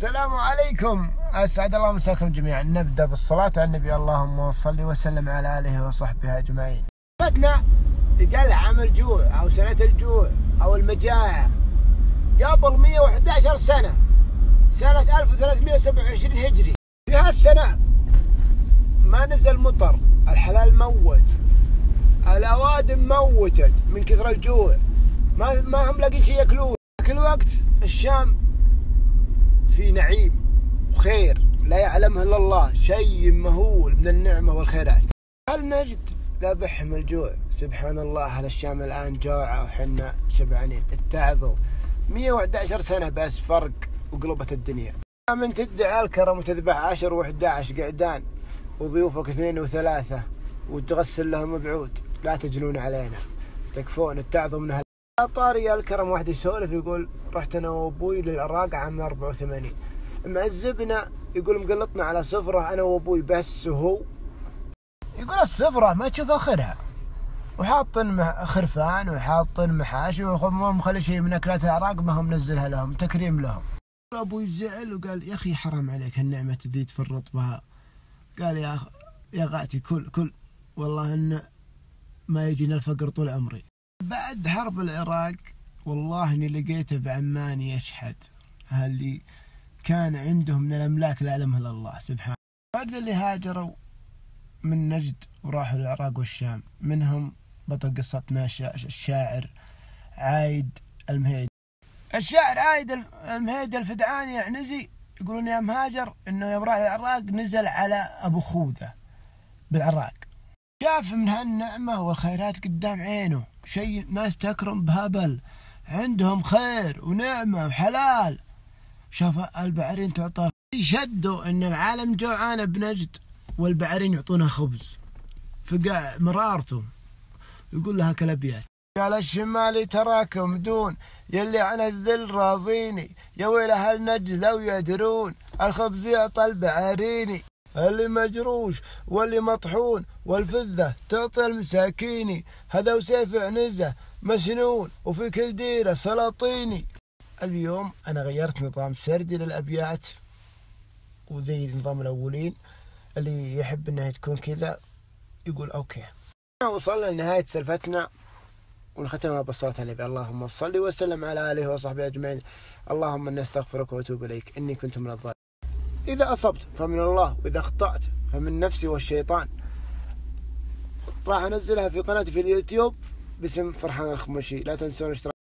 السلام عليكم، أسعد الله مساكم جميعا. نبدأ بالصلاة على النبي، اللهم صل وسلم على آله وصحبه أجمعين. فتنا قلع عام الجوع أو سنة الجوع أو المجاعة قبل 111 سنة، سنة 1327 هجري. في هالسنة ما نزل مطر، الحلال موت، الأوادم موتت من كثر الجوع، ما هم لاقين شيء يأكلون. كل وقت الشام في نعيم وخير لا يعلمه إلا الله، شيء مهول من النعمة والخيرات. هل نجد ذبح من الجوع؟ سبحان الله، أهل الشام الآن جوعة وحنا شبعانين. اتعظوا 111 سنة بس فرق وقلبت الدنيا. من تدعي الكرم وتذبح 10 و11 قعدان وضيوفك 2 و3 وتغسل لهم بعود، لا تجنون علينا، تكفون. اتعظوا من طاري الكرم. واحد يسولف يقول رحت انا وابوي للعراق عام 84، معذبنا، يقول مقلطنا على سفرة انا وابوي بس، وهو يقول السفرة ما تشوف اخرها، وحاطن خرفان وحاطن محاشي ومخلي شيء من اكلات العراق ما هم منزلها لهم تكريم لهم. ابوي زعل وقال يا اخي حرام عليك، النعمة تزيد تفرط بها. قال يا غاتي كل والله ان ما يجينا الفقر طول عمري. بعد حرب العراق والله اني لقيته بعمان يشحد اللي كان عندهم من الاملاك لا يعلمها الا الله سبحانه. بعد اللي هاجروا من نجد وراحوا العراق والشام، منهم بطل قصتنا الشاعر عايد المهيدي. الشاعر عايد المهيدي الفدعاني عنزي، يقولون يا مهاجر انه يوم راح العراق نزل على ابو خوذة بالعراق، شاف من هالنعمة والخيرات قدام عينه، شيء ناس تكرم بهبل، عندهم خير ونعمة وحلال. شاف البعرين تعطى، يشدوا ان العالم جوعان بنجد والبعرين يعطونها خبز، فقع مرارته يقول لها كالابيات. قال الشمالي تراكم دون يلي عن الذل راضيني، يا ويل اهل نجد لو يدرون الخبز يعطى البعريني، اللي مجروش واللي مطحون والفذة تعطي المساكيني، هذا وسيف عنزة مسنون وفي كل ديرة سلاطيني. اليوم أنا غيرت نظام سردي للأبيات، وزي نظام الأولين اللي يحب أنها تكون كذا يقول أوكي. وصلنا لنهاية سلفتنا ونختمها بالصلاة على النبي، اللهم صل وسلم على آله وصحبه أجمعين. اللهم إني أستغفرك وأتوب إليك، إني كنت من الظالمين. إذا أصبت فمن الله، وإذا أخطأت فمن نفسي والشيطان. راح أنزلها في قناتي في اليوتيوب باسم فرحان الخمشي، لا تنسون اشتراك.